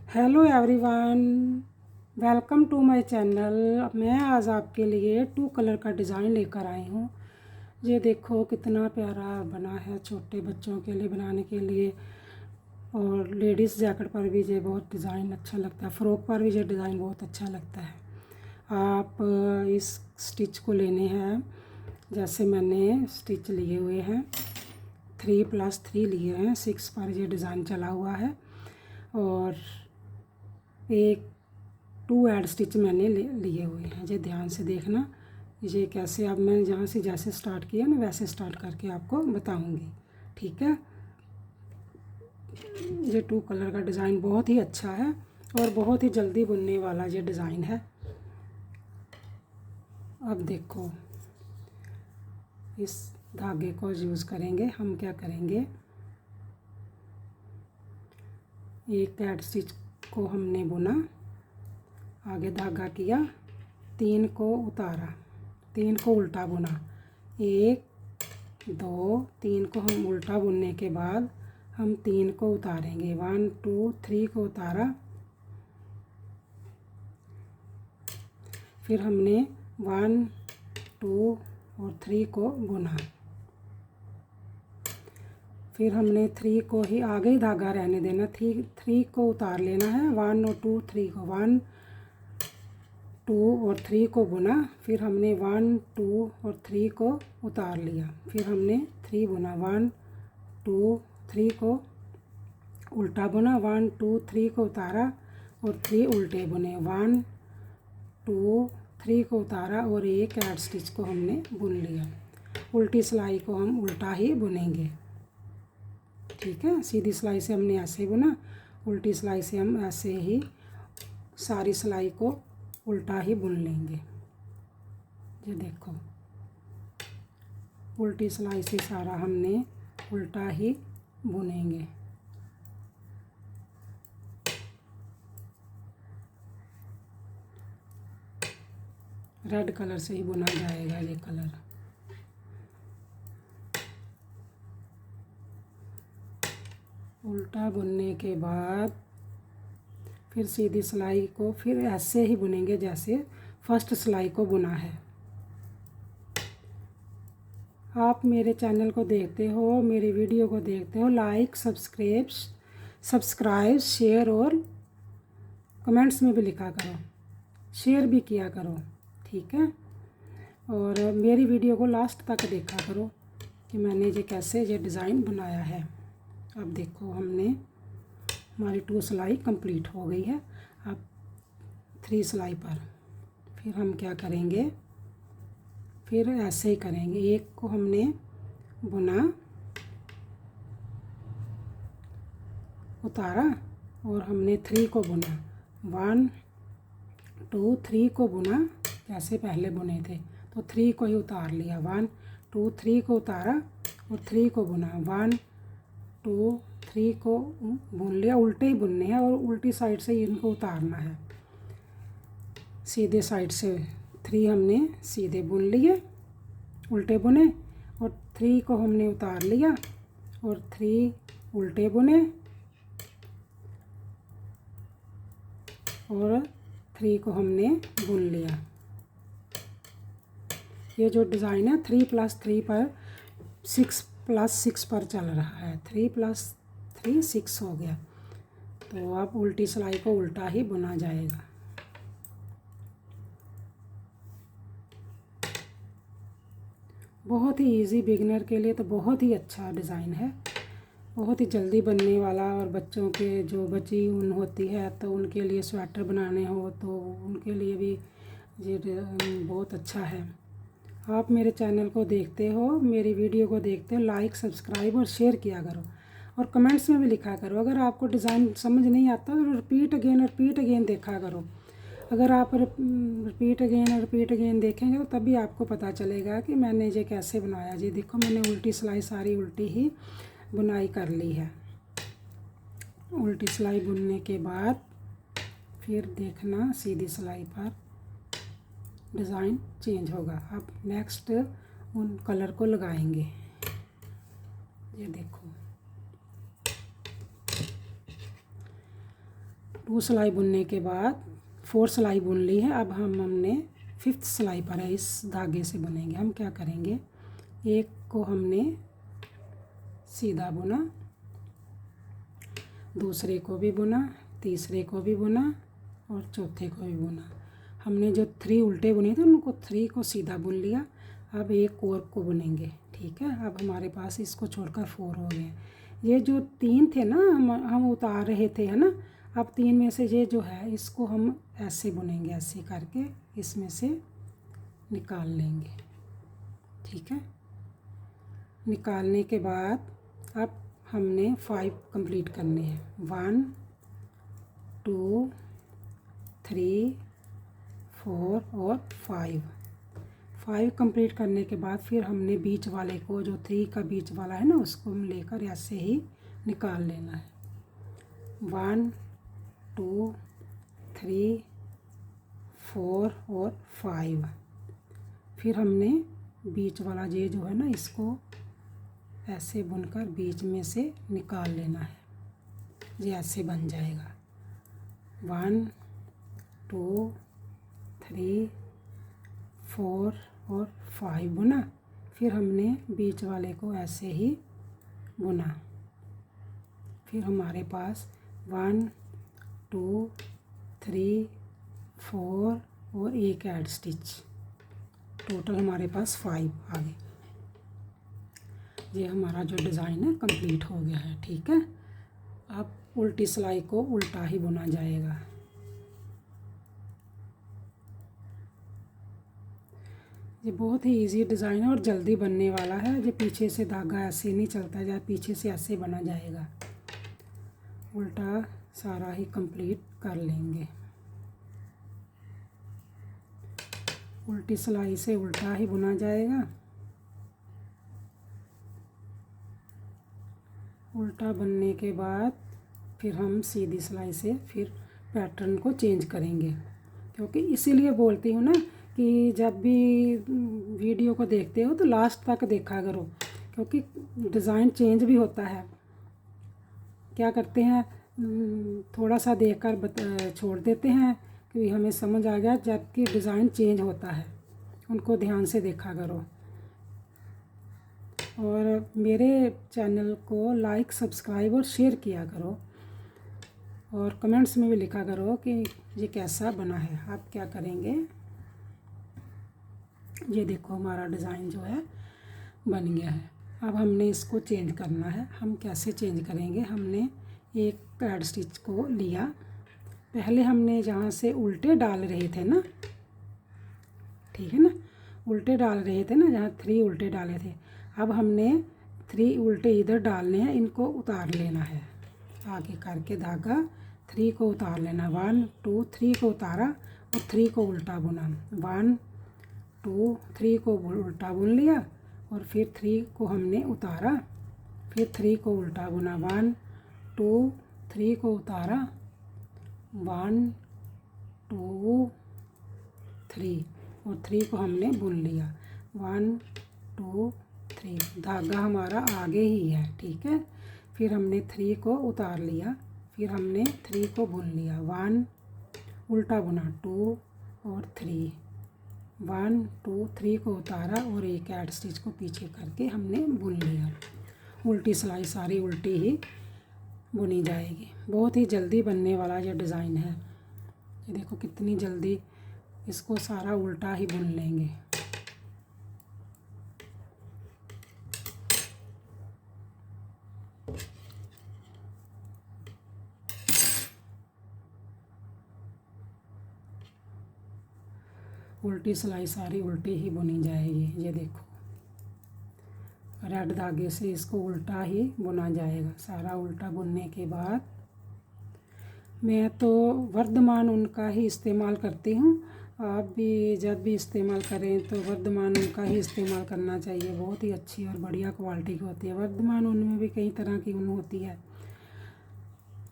Hello everyone, welcome to my channel. मैं आज आपके लिए 2 कलर का डिज़ाइन लेकर आई हूँ। ये देखो कितना प्यारा बना है, छोटे बच्चों के लिए बनाने के लिए। और लेडीज़ जैकेट पर भी ये बहुत डिज़ाइन अच्छा लगता है, फ्रॉक पर भी ये डिज़ाइन बहुत अच्छा लगता है। आप इस स्टिच को लेने हैं, जैसे मैंने स्टिच लिए हुए हैं 3+3 लिए हैं, 6 पर ये डिज़ाइन चला हुआ है। और एक 2 ऐड स्टिच मैंने लिए हुए हैं। ये ध्यान से देखना, ये कैसे अब मैं जहाँ से जैसे स्टार्ट किया ना वैसे स्टार्ट करके आपको बताऊंगी, ठीक है। ये 2 कलर का डिज़ाइन बहुत ही अच्छा है और बहुत ही जल्दी बुनने वाला ये डिज़ाइन है। अब देखो, इस धागे को यूज़ करेंगे हम। क्या करेंगे, एक ऐड स्टिच को हमने बुना, आगे धागा किया, 3 को उतारा, 3 को उल्टा बुना, 1 2 3 को हम उल्टा बुनने के बाद हम 3 को उतारेंगे। 1 2 3 को उतारा, फिर हमने 1 2 और 3 को बुना, फिर हमने 3 को ही आगे ही धागा रहने देना, 3 को उतार लेना है। 1 और 2 3 को 1 2 और 3 को बुना, फिर हमने 1 2 और 3 को उतार लिया, फिर हमने 3 बुना, 1 2 3 को उल्टा बुना, 1 2 3 को उतारा और 3 उल्टे बुने, 1 2 3 को उतारा और एक ऐड स्टिच को हमने बुन लिया। उल्टी सिलाई को हम उल्टा ही बुनेंगे, ठीक है। सीधी सिलाई से हमने ऐसे बुना, उल्टी सिलाई से हम ऐसे ही सारी सिलाई को उल्टा ही बुन लेंगे। ये देखो, उल्टी सिलाई से सारा हमने उल्टा ही बुनेंगे। रेड कलर से ही बुना जाएगा ये कलर। उल्टा बुनने के बाद फिर सीधी सिलाई को फिर ऐसे ही बुनेंगे जैसे फर्स्ट सिलाई को बुना है। आप मेरे चैनल को देखते हो, मेरी वीडियो को देखते हो, लाइक सब्सक्राइब शेयर और कमेंट्स में भी लिखा करो, शेयर भी किया करो, ठीक है। और मेरी वीडियो को लास्ट तक देखा करो कि मैंने ये कैसे ये डिज़ाइन बनाया है। अब देखो, हमारी 2 सिलाई कंप्लीट हो गई है। अब 3 सिलाई पर फिर हम क्या करेंगे, फिर ऐसे ही करेंगे। एक को हमने बुना, उतारा और हमने 3 को बुना, 1 2 3 को बुना जैसे पहले बुने थे, तो 3 को ही उतार लिया, 1 2 3 को उतारा और 3 को बुना, 1 2 3 को बुन लिया। उल्टे ही बुनने हैं और उल्टी साइड से इनको उतारना है। सीधे साइड से 3 हमने सीधे बुन लिए, उल्टे बुने, और 3 को हमने उतार लिया और 3 उल्टे बुने और 3 को हमने बुन लिया। ये जो डिज़ाइन है 3+3 पर 6+6 पर चल रहा है। 3+3 6 हो गया, तो अब उल्टी सिलाई को उल्टा ही बुना जाएगा। बहुत ही इजी, बिगिनर के लिए तो बहुत ही अच्छा डिज़ाइन है, बहुत ही जल्दी बनने वाला। और बच्चों के जो बची ऊन होती है तो उनके लिए स्वेटर बनाने हो तो उनके लिए भी ये बहुत अच्छा है। आप मेरे चैनल को देखते हो, मेरी वीडियो को देखते हो, लाइक सब्सक्राइब और शेयर किया करो और कमेंट्स में भी लिखा करो। अगर आपको डिज़ाइन समझ नहीं आता तो रिपीट अगेन देखा करो। अगर आप रिपीट अगेन देखेंगे तो तभी आपको पता चलेगा कि मैंने ये कैसे बनाया। जी देखो, मैंने उल्टी सिलाई सारी उल्टी ही बुनाई कर ली है। उल्टी सिलाई बुनने के बाद फिर देखना सीधी सिलाई पर डिज़ाइन चेंज होगा। अब नेक्स्ट उन कलर को लगाएंगे। ये देखो, 2 सिलाई बुनने के बाद 4 सिलाई बुन ली है। अब हमने 5th सिलाई पर है, इस धागे से बुनेंगे। हम क्या करेंगे, एक को हमने सीधा बुना, दूसरे को भी बुना, तीसरे को भी बुना और चौथे को भी बुना। हमने जो 3 उल्टे बुने थे उनको 3 को सीधा बुन लिया। अब एक और को बुनेंगे, ठीक है। अब हमारे पास इसको छोड़कर 4 हो गए। ये जो 3 थे ना, हम उतार रहे थे, है ना। अब 3 में से ये जो है इसको हम ऐसे बुनेंगे, ऐसे करके इसमें से निकाल लेंगे, ठीक है। निकालने के बाद अब हमने 5 कंप्लीट करने हैं। 1 2 3 4 और 5 कंप्लीट करने के बाद फिर हमने बीच वाले को, जो 3 का बीच वाला है ना, उसको हम लेकर ऐसे ही निकाल लेना है। 1 2 3 4 और 5। फिर हमने बीच वाला ये जो है ना, इसको ऐसे बुनकर बीच में से निकाल लेना है। ये ऐसे बन जाएगा। 1 2 3 4 और 5 बुना। फिर हमने बीच वाले को ऐसे ही बुना। फिर हमारे पास 1 2 3 4 और एक ऐड स्टिच, टोटल हमारे पास 5 आ गए। ये हमारा जो डिज़ाइन है कंप्लीट हो गया है, ठीक है। अब उल्टी सिलाई को उल्टा ही बुना जाएगा। ये बहुत ही इजी डिज़ाइन है और जल्दी बनने वाला है। ये पीछे से धागा ऐसे नहीं चलता है, पीछे से ऐसे बना जाएगा। उल्टा सारा ही कंप्लीट कर लेंगे। उल्टी सिलाई से उल्टा ही बुना जाएगा। उल्टा बनने के बाद फिर हम सीधी सिलाई से फिर पैटर्न को चेंज करेंगे, क्योंकि इसीलिए बोलती हूँ ना कि जब भी वीडियो को देखते हो तो लास्ट तक देखा करो, क्योंकि डिज़ाइन चेंज भी होता है। क्या करते हैं, थोड़ा सा देखकर छोड़ देते हैं कि हमें समझ आ गया, जबकि डिज़ाइन चेंज होता है। उनको ध्यान से देखा करो और मेरे चैनल को लाइक, सब्सक्राइब और शेयर किया करो और कमेंट्स में भी लिखा करो कि ये कैसा बना है। आप क्या करेंगे, ये देखो हमारा डिज़ाइन जो है बन गया है। अब हमने इसको चेंज करना है। हम कैसे चेंज करेंगे, हमने एक ऐड स्टिच को लिया। पहले हमने जहाँ से उल्टे डाल रहे थे ना, ठीक है ना, उल्टे डाल रहे थे ना, जहाँ 3 उल्टे डाले थे, अब हमने 3 उल्टे इधर डालने हैं, इनको उतार लेना है। आगे करके धागा 3 को उतार लेना। 1 2 3 को उतारा और 3 को उल्टा बुना। 1 2 3 को उल्टा बुन लिया और फिर 3 को हमने उतारा, फिर 3 को उल्टा बुना। 1 2 3 को उतारा, 1 2 3 और 3 को हमने बुन लिया। 1 2 3, धागा हमारा आगे ही है, ठीक है। फिर हमने 3 को उतार लिया, फिर हमने 3 को बुन लिया। 1 उल्टा बुना, 2 और 3, 1 2 3 को उतारा और एक ऐड स्टिच को पीछे करके हमने बुन लिया। उल्टी सिलाई सारी उल्टी ही बुनी जाएगी। बहुत ही जल्दी बनने वाला ये डिज़ाइन है। ये देखो कितनी जल्दी इसको सारा उल्टा ही बुन लेंगे। उल्टी सिलाई सारी उल्टी ही बुनी जाएगी। ये देखो रेड धागे से इसको उल्टा ही बुना जाएगा। सारा उल्टा बुनने के बाद मैं तो वर्धमान ऊन का ही इस्तेमाल करती हूँ। आप भी जब भी इस्तेमाल करें तो वर्धमान ऊन का ही इस्तेमाल करना चाहिए। बहुत ही अच्छी और बढ़िया क्वालिटी की होती है। वर्धमान ऊन में भी कई तरह की ऊन होती है,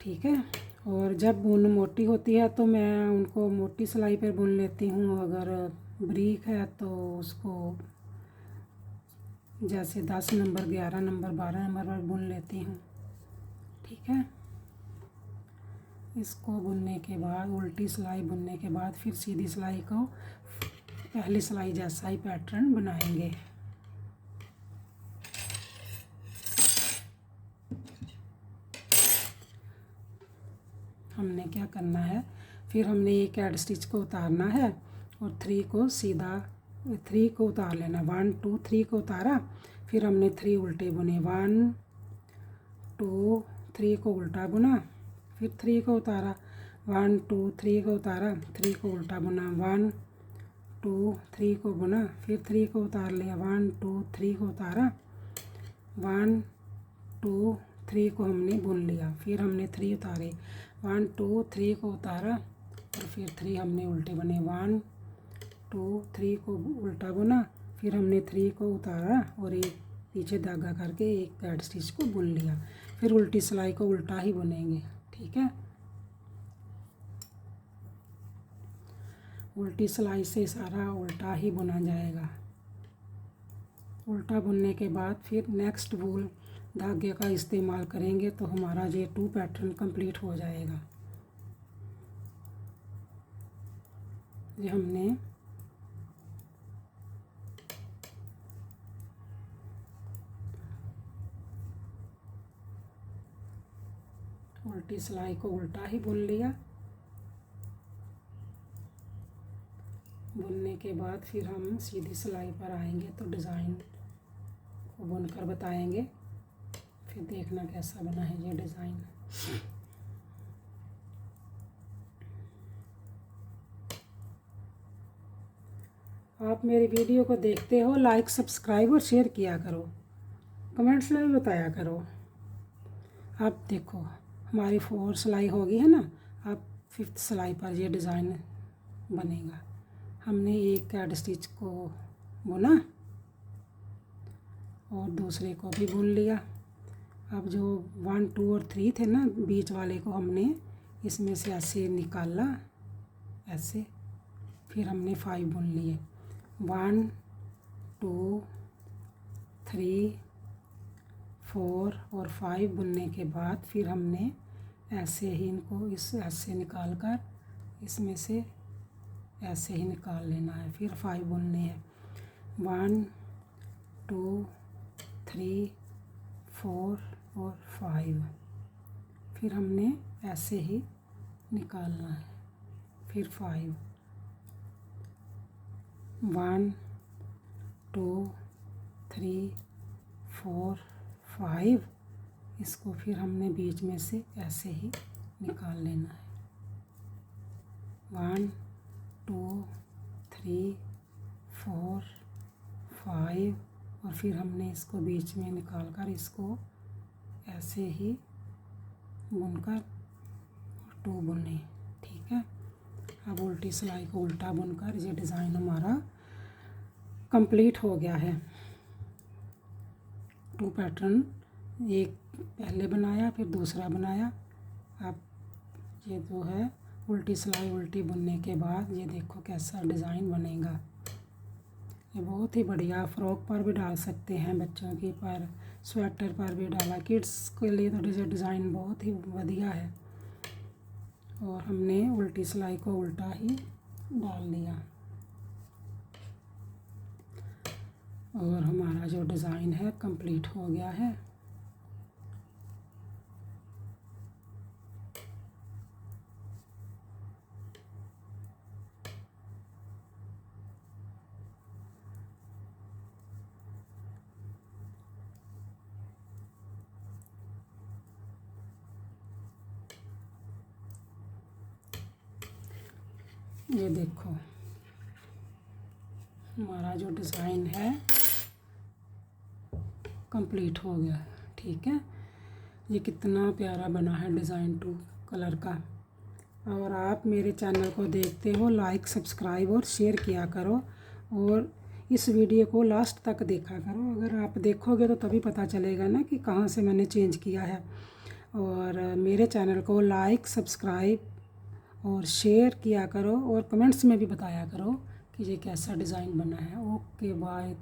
ठीक है। और जब ऊन मोटी होती है तो मैं उनको मोटी सिलाई पर बुन लेती हूँ। अगर बारीक है तो उसको जैसे 10 नंबर, 11 नंबर, 12 नंबर पर बुन लेती हूँ, ठीक है। इसको बुनने के बाद उल्टी सिलाई बुनने के बाद फिर सीधी सिलाई को पहली सिलाई जैसा ही पैटर्न बनाएंगे। हमने क्या करना है, फिर हमने एक ऐड स्टिच को उतारना है और 3 को सीधा 3 को उतार लेना। 1 2 3 को उतारा, फिर हमने 3 उल्टे बुने। 1 2 3 को उल्टा बुना, फिर 3 को उतारा। 1 2 3 को उतारा, 3 को उल्टा बुना। 1 2 3 को बुना, फिर 3 को उतार लिया। 1 2 3 को उतारा, 1 2 3 को हमने बुन लिया। फिर हमने 3 उतारे, 1 2 3 को उतारा और फिर 3 हमने उल्टे बुने। 1 2 3 को उल्टा बुना, फिर हमने 3 को उतारा और एक पीछे धागा करके एक ऐड स्टिच को बुन लिया। फिर उल्टी सिलाई को उल्टा ही बुनेंगे, ठीक है। उल्टी सिलाई से सारा उल्टा ही बुना जाएगा। उल्टा बुनने के बाद फिर नेक्स्ट वूल धागे का इस्तेमाल करेंगे तो हमारा ये 2 पैटर्न कंप्लीट हो जाएगा। ये हमने उल्टी सिलाई को उल्टा ही बुन लिया। बुनने के बाद फिर हम सीधी सिलाई पर आएंगे तो डिज़ाइन को बुनकर बताएंगे। फिर देखना कैसा बना है ये डिज़ाइन। आप मेरी वीडियो को देखते हो, लाइक सब्सक्राइब और शेयर किया करो, कमेंट्स में भी बताया करो। आप देखो हमारी 4 सिलाई होगी है ना, अब 5th सिलाई पर ये डिज़ाइन बनेगा। हमने एक ऐड स्टिच को बुना और दूसरे को भी बुन लिया। अब जो 1 2 और 3 थे ना बीच वाले को हमने इसमें से ऐसे निकाला, ऐसे। फिर हमने 5 बुन लिए। 1 2 3 4 और 5 बुनने के बाद फिर हमने ऐसे ही इनको इस ऐसे निकाल कर इसमें से ऐसे ही निकाल लेना है। फिर 5 बुनने हैं। 1 2 3 4 और 5। फिर हमने ऐसे ही निकालना है। फिर 5 1 2 3 4 5। इसको फिर हमने बीच में से ऐसे ही निकाल लेना है। 1 2 3 4 5 और फिर हमने इसको बीच में निकाल कर इसको ऐसे ही बुनकर 2 बुने, ठीक है। अब उल्टी सिलाई को उल्टा बुनकर ये डिज़ाइन हमारा कंप्लीट हो गया है। 2 पैटर्न, एक पहले बनाया फिर दूसरा बनाया। अब ये जो है उल्टी सिलाई उल्टी बुनने के बाद ये देखो कैसा डिज़ाइन बनेगा। ये बहुत ही बढ़िया, फ्रॉक पर भी डाल सकते हैं, बच्चों के पर, स्वेटर पर भी डाला। किड्स के लिए तो डिज़ाइन बहुत ही बढ़िया है। और हमने उल्टी सिलाई को उल्टा ही डाल दिया और हमारा जो डिज़ाइन है कंप्लीट हो गया है। ये देखो हमारा जो डिज़ाइन है कंप्लीट हो गया, ठीक है। ये कितना प्यारा बना है डिज़ाइन 2 कलर का। और आप मेरे चैनल को देखते हो, लाइक सब्सक्राइब और शेयर किया करो और इस वीडियो को लास्ट तक देखा करो। अगर आप देखोगे तो तभी पता चलेगा ना कि कहाँ से मैंने चेंज किया है। और मेरे चैनल को लाइक सब्सक्राइब और शेयर किया करो और कमेंट्स में भी बताया करो कि ये कैसा डिज़ाइन बना है। Okay bye.